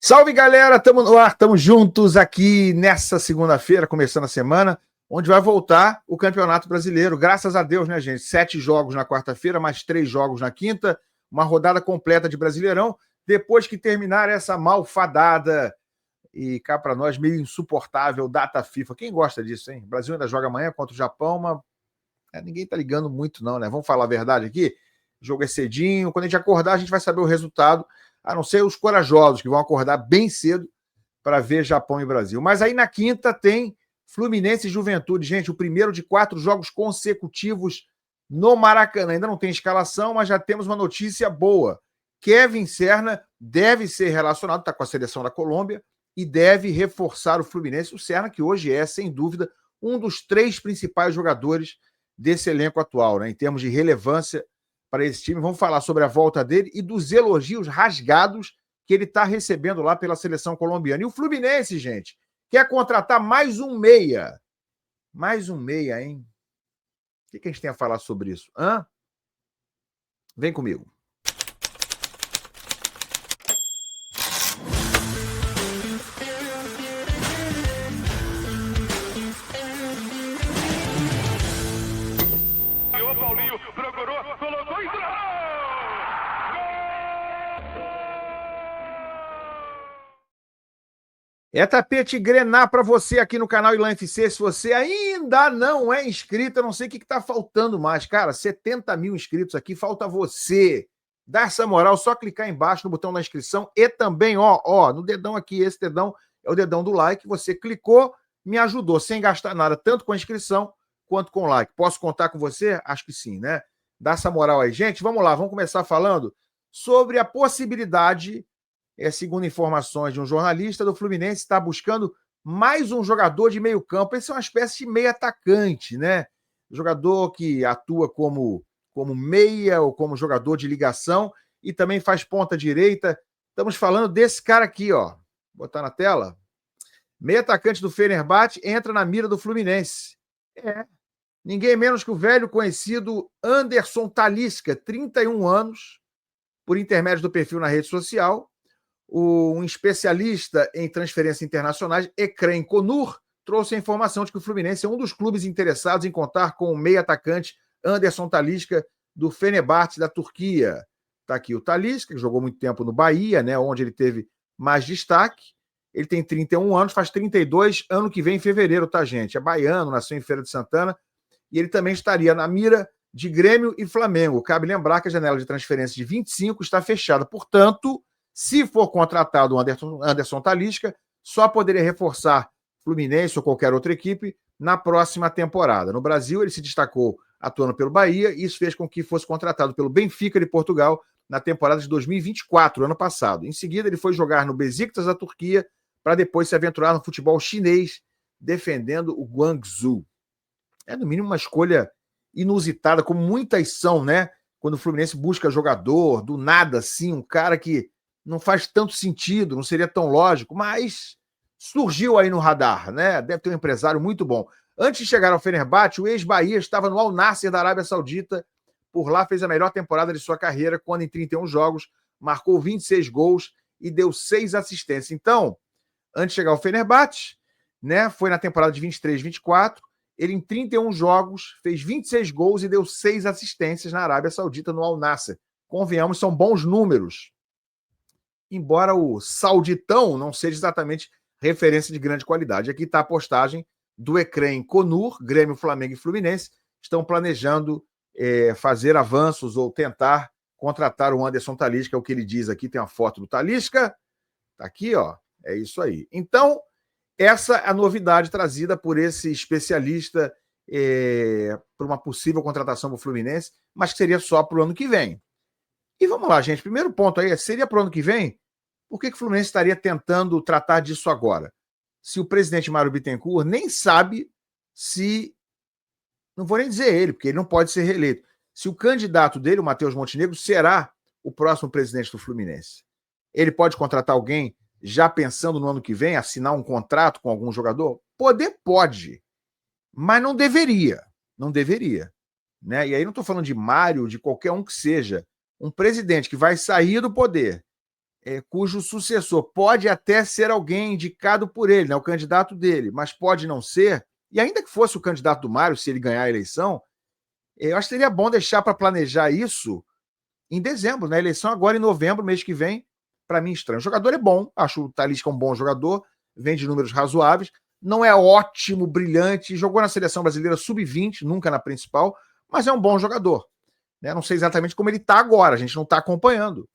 Salve, galera! Estamos no ar, estamos juntos aqui nessa segunda-feira, começando a semana, onde vai voltar o Campeonato Brasileiro. Graças a Deus, né, gente? 7 jogos na quarta-feira, mais 3 jogos na quinta, uma rodada completa de Brasileirão, depois que terminar essa malfadada e cá para nós meio insuportável data FIFA. Quem gosta disso, hein? O Brasil ainda joga amanhã contra o Japão, mas ninguém tá ligando muito não, né? Vamos falar a verdade aqui? O jogo é cedinho, quando a gente acordar a gente vai saber o resultado, a não ser os corajosos, que vão acordar bem cedo para ver Japão e Brasil. Mas aí na quinta tem Fluminense e Juventude. Gente, o primeiro de 4 jogos consecutivos no Maracanã. Ainda não tem escalação, mas já temos uma notícia boa. Kevin Serna deve ser relacionado, está com a seleção da Colômbia, e deve reforçar o Fluminense. O Serna, que hoje é, sem dúvida, um dos 3 principais jogadores desse elenco atual, né, em termos de relevância para esse time. Vamos falar sobre a volta dele e dos elogios rasgados que ele está recebendo lá pela seleção colombiana. E o Fluminense, gente, quer contratar mais um meia. Mais um meia, hein? O que a gente tem a falar sobre isso? Hã? Vem comigo. É tapete grená para você aqui no canal Ilan FC. Se você ainda não é inscrito, eu não sei o que está faltando mais. Cara, 70 mil inscritos aqui, falta você. Dá essa moral, só clicar embaixo no botão da inscrição e também, no dedão aqui, esse dedão é o dedão do like. Você clicou, me ajudou, sem gastar nada, tanto com a inscrição quanto com o like. Posso contar com você? Acho que sim, né? Dá essa moral aí. Gente, vamos lá, vamos começar falando sobre a possibilidade... segundo informações de um jornalista, do Fluminense está buscando mais um jogador de meio campo. Esse é uma espécie de meio atacante, né? Jogador que atua como meia ou como jogador de ligação e também faz ponta direita. Estamos falando desse cara aqui, ó. Vou botar na tela. Meio atacante do Fenerbahçe entra na mira do Fluminense. Ninguém menos que o velho conhecido Anderson Talisca, 31 anos, por intermédio do perfil na rede social. Um especialista em transferências internacionais, Ekrem Konur, trouxe a informação de que o Fluminense é um dos clubes interessados em contar com o meio atacante Anderson Talisca, do Fenerbahçe, da Turquia. Está aqui o Talisca, que jogou muito tempo no Bahia, né, onde ele teve mais destaque. Ele tem 31 anos, faz 32 ano que vem, em fevereiro, tá, gente? É baiano, nasceu em Feira de Santana, e ele também estaria na mira de Grêmio e Flamengo. Cabe lembrar que a janela de transferência de 25 está fechada, portanto... Se for contratado o Anderson Talisca, só poderia reforçar Fluminense ou qualquer outra equipe na próxima temporada. No Brasil, ele se destacou atuando pelo Bahia, e isso fez com que fosse contratado pelo Benfica de Portugal na temporada de 2024, ano passado. Em seguida, ele foi jogar no Besiktas da Turquia para depois se aventurar no futebol chinês, defendendo o Guangzhou. É, no mínimo, uma escolha inusitada, como muitas são, né? Quando o Fluminense busca jogador, do nada, assim, um cara que não faz tanto sentido, não seria tão lógico, mas surgiu aí no radar, né? Deve ter um empresário muito bom. Antes de chegar ao Fenerbahçe, o ex-Bahia estava no Al Nassr da Arábia Saudita. Por lá fez a melhor temporada de sua carreira, quando em 31 jogos marcou 26 gols e deu 6 assistências. Então, antes de chegar ao Fenerbahçe, né, foi na temporada de 23-24, ele em 31 jogos fez 26 gols e deu 6 assistências na Arábia Saudita, no Al Nassr. Convenhamos, são bons números. Embora o sauditão não seja exatamente referência de grande qualidade. Aqui está a postagem do Ekrem Konur. Grêmio, Flamengo e Fluminense estão planejando fazer avanços ou tentar contratar o Anderson Talisca, é o que ele diz aqui. Tem uma foto do Talisca, está aqui, ó, é isso aí. Então, essa é a novidade trazida por esse especialista para uma possível contratação do Fluminense, mas que seria só para o ano que vem. E vamos lá, gente. Primeiro ponto aí, seria para o ano que vem? Por que o Fluminense estaria tentando tratar disso agora? Se o presidente Mário Bittencourt nem sabe se... Não vou nem dizer ele, porque ele não pode ser reeleito. Se o candidato dele, o Matheus Montenegro, será o próximo presidente do Fluminense. Ele pode contratar alguém já pensando no ano que vem, assinar um contrato com algum jogador? Poder pode, mas não deveria. Não deveria. Né? E aí não estou falando de Mário, de qualquer um que seja. Um presidente que vai sair do poder cujo sucessor pode até ser alguém indicado por ele, né, o candidato dele, mas pode não ser, e ainda que fosse o candidato do Mário, se ele ganhar a eleição, eu acho que seria bom deixar para planejar isso em dezembro, né? A eleição agora em novembro, mês que vem, para mim estranho. O jogador é bom, acho o Talisca um bom jogador, vem de números razoáveis, não é ótimo, brilhante, jogou na seleção brasileira sub-20, nunca na principal, mas é um bom jogador. Né? Não sei exatamente como ele está agora, a gente não está acompanhando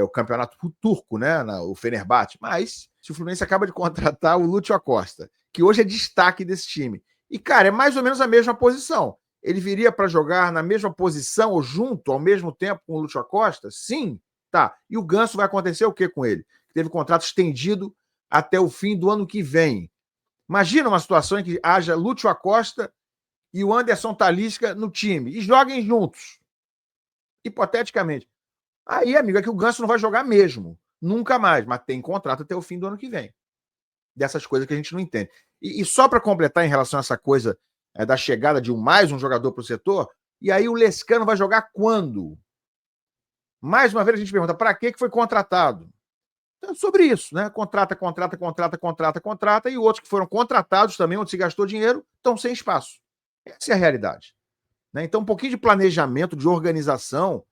o campeonato turco, né? O Fenerbahçe, mas se o Fluminense acaba de contratar o Lúcio Acosta, que hoje é destaque desse time, e cara, é mais ou menos a mesma posição. Ele viria para jogar na mesma posição ou junto, ao mesmo tempo com o Lúcio Acosta? Sim, tá. E o Ganso vai acontecer o que com ele? Teve contrato estendido até o fim do ano que vem. Imagina uma situação em que haja Lúcio Acosta e o Anderson Talisca no time e joguem juntos. Hipoteticamente. Aí, amigo, é que o Ganso não vai jogar mesmo. Nunca mais, mas tem contrato até o fim do ano que vem. Dessas coisas que a gente não entende. E só para completar em relação a essa coisa da chegada de mais um jogador para o setor, e aí o Lescano vai jogar quando? Mais uma vez a gente pergunta, para que foi contratado? Então, sobre isso, né? Contrata, e outros que foram contratados também, onde se gastou dinheiro, estão sem espaço. Essa é a realidade. Né? Então, um pouquinho de planejamento, de organização,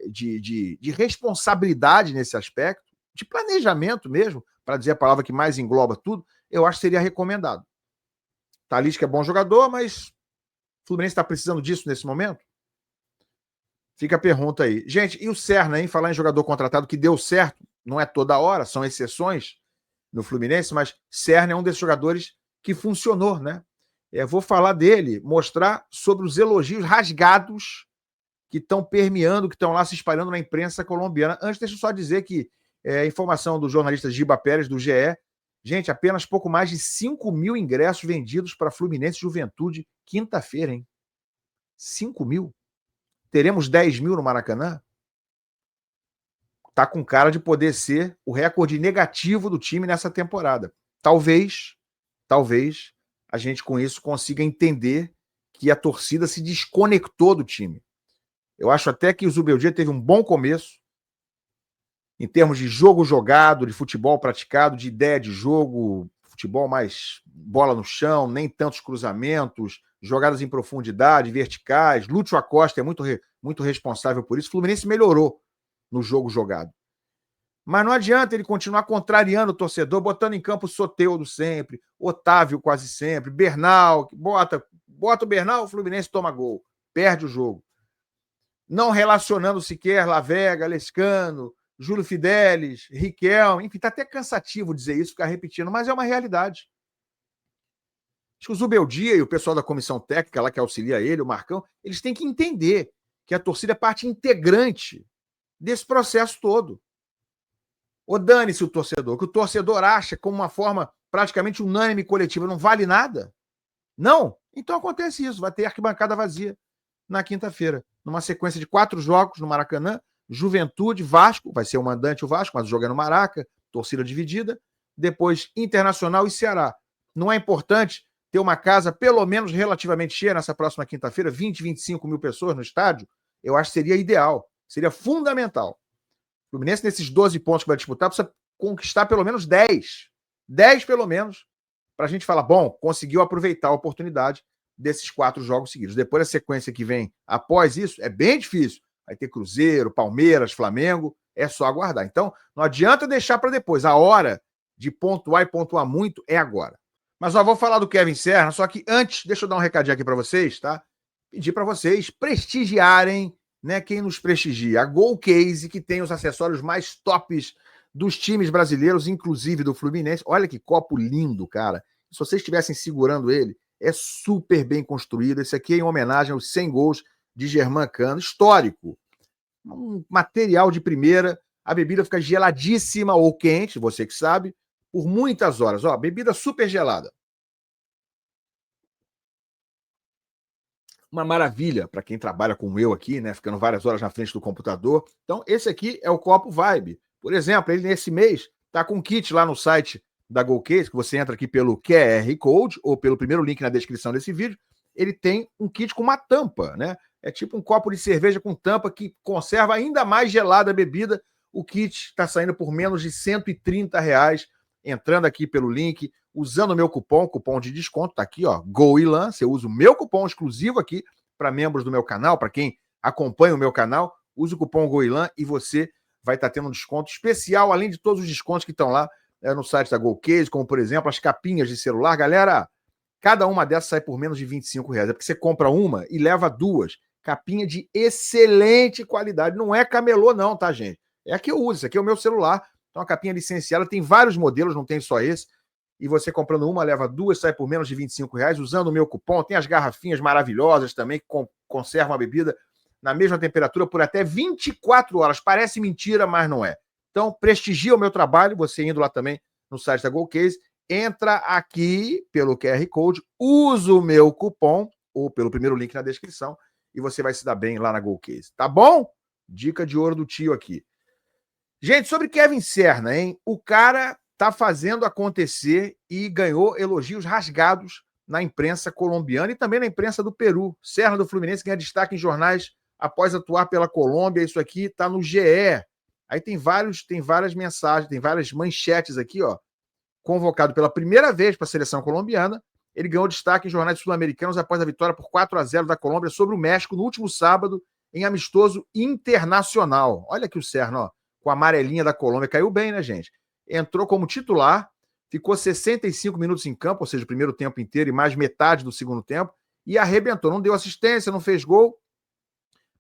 de responsabilidade nesse aspecto, de planejamento mesmo, para dizer a palavra que mais engloba tudo, eu acho que seria recomendado. Talisca é bom jogador, mas o Fluminense está precisando disso nesse momento? Fica a pergunta aí. Gente, e o Serna, hein? Falar em jogador contratado que deu certo, não é toda hora, são exceções no Fluminense, mas Serna é um desses jogadores que funcionou, né? Vou falar dele, mostrar sobre os elogios rasgados que estão permeando, que estão lá se espalhando na imprensa colombiana. Antes, deixa eu só dizer que informação do jornalista Giba Pérez, do GE, gente, apenas pouco mais de 5 mil ingressos vendidos para Fluminense e Juventude quinta-feira, hein? 5 mil? Teremos 10 mil no Maracanã? Tá com cara de poder ser o recorde negativo do time nessa temporada. Talvez a gente com isso consiga entender que a torcida se desconectou do time. Eu acho até que o Zubeldia teve um bom começo em termos de jogo jogado, de futebol praticado, de ideia de jogo, futebol mais bola no chão, nem tantos cruzamentos, jogadas em profundidade, verticais. Lúcio Acosta é muito responsável por isso. O Fluminense melhorou no jogo jogado. Mas não adianta ele continuar contrariando o torcedor, botando em campo o Soteldo sempre, Otávio quase sempre, Bernal, bota o Bernal, o Fluminense toma gol, perde o jogo. Não relacionando sequer Lavega, Lescano, Júlio Fidelis, Riquelme, enfim, tá até cansativo dizer isso, ficar repetindo, mas é uma realidade. Acho que o Zubeldia e o pessoal da comissão técnica lá que auxilia ele, o Marcão, eles têm que entender que a torcida é parte integrante desse processo todo. Ou dane-se o torcedor, que o torcedor acha como uma forma praticamente unânime e coletiva, não vale nada? Não? Então acontece isso, vai ter arquibancada vazia na quinta-feira, numa sequência de 4 jogos no Maracanã, Juventude, Vasco, vai ser o mandante o Vasco, mas o jogo é no Maraca, torcida dividida, depois Internacional e Ceará. Não é importante ter uma casa pelo menos relativamente cheia nessa próxima quinta-feira, 20, 25 mil pessoas no estádio? Eu acho que seria ideal, seria fundamental. O Fluminense, nesses 12 pontos que vai disputar, precisa conquistar pelo menos 10. 10 pelo menos, para a gente falar, bom, conseguiu aproveitar a oportunidade desses 4 jogos seguidos. Depois a sequência que vem após isso é bem difícil. Vai ter Cruzeiro, Palmeiras, Flamengo, é só aguardar. Então, não adianta deixar para depois. A hora de pontuar e pontuar muito é agora. Mas vou falar do Kevin Serna, só que antes, deixa eu dar um recadinho aqui para vocês, tá? Pedir para vocês prestigiarem, né, quem nos prestigia. A Golcase, que tem os acessórios mais tops dos times brasileiros, inclusive do Fluminense. Olha que copo lindo, cara. Se vocês estivessem segurando ele, é super bem construído. Esse aqui é em homenagem aos 100 gols de Germán Cano, histórico. Um material de primeira. A bebida fica geladíssima ou quente, você que sabe, por muitas horas. Ó, bebida super gelada. Uma maravilha para quem trabalha como eu aqui, né? Ficando várias horas na frente do computador. Então, esse aqui é o copo Vibe. Por exemplo, ele nesse mês está com um kit lá no site da Golcase, que você entra aqui pelo QR Code ou pelo primeiro link na descrição desse vídeo. Ele tem um kit com uma tampa, né? É tipo um copo de cerveja com tampa que conserva ainda mais gelada a bebida. O kit está saindo por menos de R$130, entrando aqui pelo link, usando o meu cupom de desconto, tá aqui, ó, GOILAN, você usa o meu cupom exclusivo aqui para membros do meu canal, para quem acompanha o meu canal, usa o cupom GOILAN e você vai estar tendo um desconto especial, além de todos os descontos que estão lá no site da GoCase, como, por exemplo, as capinhas de celular. Galera, cada uma dessas sai por menos de R$25. É porque você compra uma e leva duas. Capinha de excelente qualidade. Não é camelô não, tá, gente? É a que eu uso. Esse aqui é o meu celular. Então, a capinha licenciada tem vários modelos, não tem só esse. E você comprando uma, leva duas, sai por menos de R$25, usando o meu cupom. Tem as garrafinhas maravilhosas também, que conservam a bebida na mesma temperatura por até 24 horas. Parece mentira, mas não é. Então, prestigia o meu trabalho, você indo lá também no site da GoCase, entra aqui pelo QR Code, usa o meu cupom, ou pelo primeiro link na descrição, e você vai se dar bem lá na GoCase. Tá bom? Dica de ouro do tio aqui. Gente, sobre Kevin Serna, hein? O cara tá fazendo acontecer e ganhou elogios rasgados na imprensa colombiana e também na imprensa do Peru. Serna do Fluminense ganha destaque em jornais após atuar pela Colômbia. Isso aqui tá no GE. Aí tem várias mensagens, tem várias manchetes aqui, ó. Convocado pela primeira vez para a seleção colombiana, ele ganhou destaque em jornais sul-americanos após a vitória por 4-0 da Colômbia sobre o México no último sábado, em amistoso internacional. Olha aqui o Serna, ó, com a amarelinha da Colômbia. Caiu bem, né, gente? Entrou como titular, ficou 65 minutos em campo, ou seja, o primeiro tempo inteiro e mais metade do segundo tempo, e arrebentou. Não deu assistência, não fez gol,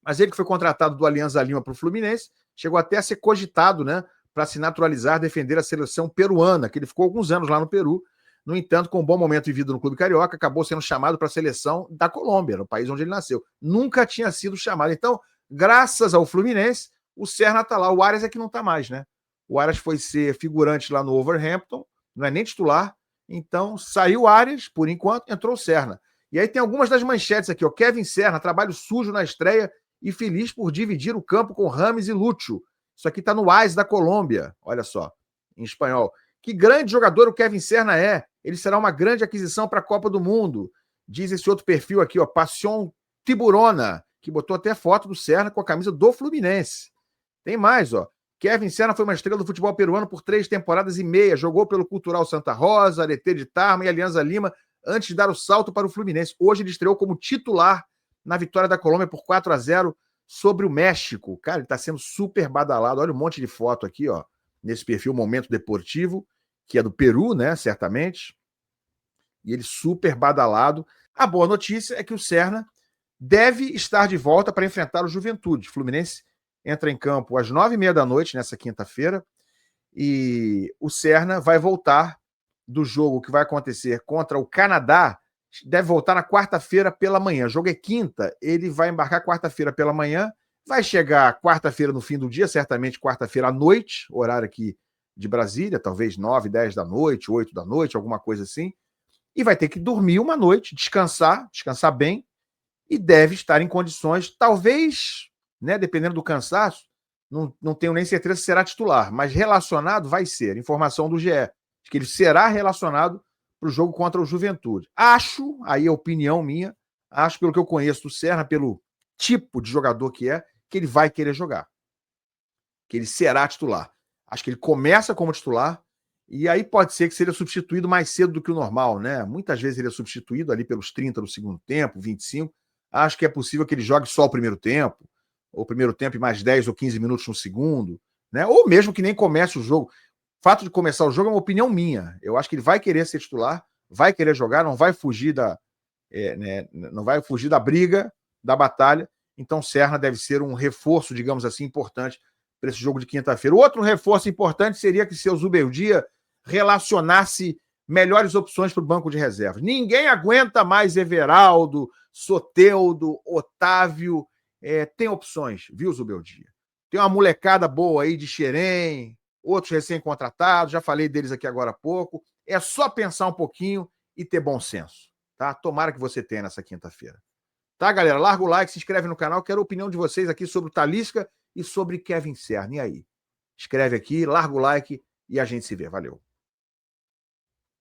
mas ele que foi contratado do Alianza Lima para o Fluminense, chegou até a ser cogitado, né, para se naturalizar, defender a seleção peruana, que ele ficou alguns anos lá no Peru. No entanto, com um bom momento vivido no clube carioca, acabou sendo chamado para a seleção da Colômbia, no país onde ele nasceu. Nunca tinha sido chamado. Então, graças ao Fluminense, o Serna está lá. O Arias é que não está mais, né? O Arias foi ser figurante lá no Wolverhampton, não é nem titular. Então, saiu o Arias, por enquanto, entrou o Serna. E aí tem algumas das manchetes aqui, ó. Kevin Serna, trabalho sujo na estreia e feliz por dividir o campo com Rames e Lúcio. Isso aqui está no AS da Colômbia, olha só, em espanhol. Que grande jogador o Kevin Serna é. Ele será uma grande aquisição para a Copa do Mundo. Diz esse outro perfil aqui, ó, Passion Tiburona, que botou até foto do Serna com a camisa do Fluminense. Tem mais, ó. Kevin Serna foi uma estrela do futebol peruano por 3 temporadas e meia. Jogou pelo Cultural Santa Rosa, Areté de Tarma e Alianza Lima antes de dar o salto para o Fluminense. Hoje ele estreou como titular na vitória da Colômbia por 4-0 sobre o México. Cara, ele está sendo super badalado. Olha um monte de foto aqui, ó, nesse perfil Momento Deportivo, que é do Peru, né, certamente. E ele super badalado. A boa notícia é que o Serna deve estar de volta para enfrentar o Juventude. O Fluminense entra em campo às 9h30 da noite, nessa quinta-feira, e o Serna vai voltar do jogo que vai acontecer contra o Canadá. Deve voltar na quarta-feira pela manhã. O jogo é quinta, ele vai embarcar quarta-feira pela manhã, vai chegar quarta-feira no fim do dia, certamente quarta-feira à noite, horário aqui de Brasília, talvez 9, 10 da noite, 8 da noite, alguma coisa assim, e vai ter que dormir uma noite, descansar bem, e deve estar em condições, talvez, né, dependendo do cansaço, não tenho nem certeza se será titular, mas relacionado vai ser. Informação do GE, de que ele será relacionado para o jogo contra o Juventude. Acho, aí é opinião minha, acho pelo que eu conheço do Serna, pelo tipo de jogador que é, que ele vai querer jogar. Que ele será titular. Acho que ele começa como titular e aí pode ser que seja substituído mais cedo do que o normal, né? Muitas vezes ele é substituído ali pelos 30 do segundo tempo, 25. Acho que é possível que ele jogue só o primeiro tempo, ou o primeiro tempo e mais 10 ou 15 minutos no segundo, né? Ou mesmo que nem comece o jogo. O fato de começar o jogo é uma opinião minha. Eu acho que ele vai querer ser titular, vai querer jogar, não vai fugir não vai fugir da briga, da batalha. Então, Serna deve ser um reforço, digamos assim, importante para esse jogo de quinta-feira. Outro reforço importante seria que seu Zubeldia relacionasse melhores opções para o banco de reservas. Ninguém aguenta mais Everaldo, Soteldo, Otávio. Tem opções, viu, Zubeldia? Tem uma molecada boa aí de Xerém, outros recém-contratados, já falei deles aqui agora há pouco. É só pensar um pouquinho e ter bom senso, tá? Tomara que você tenha nessa quinta-feira. Tá, galera? Larga o like, se inscreve no canal. Quero a opinião de vocês aqui sobre o Talisca e sobre Kevin Serna. E aí? Escreve aqui, larga o like e a gente se vê. Valeu.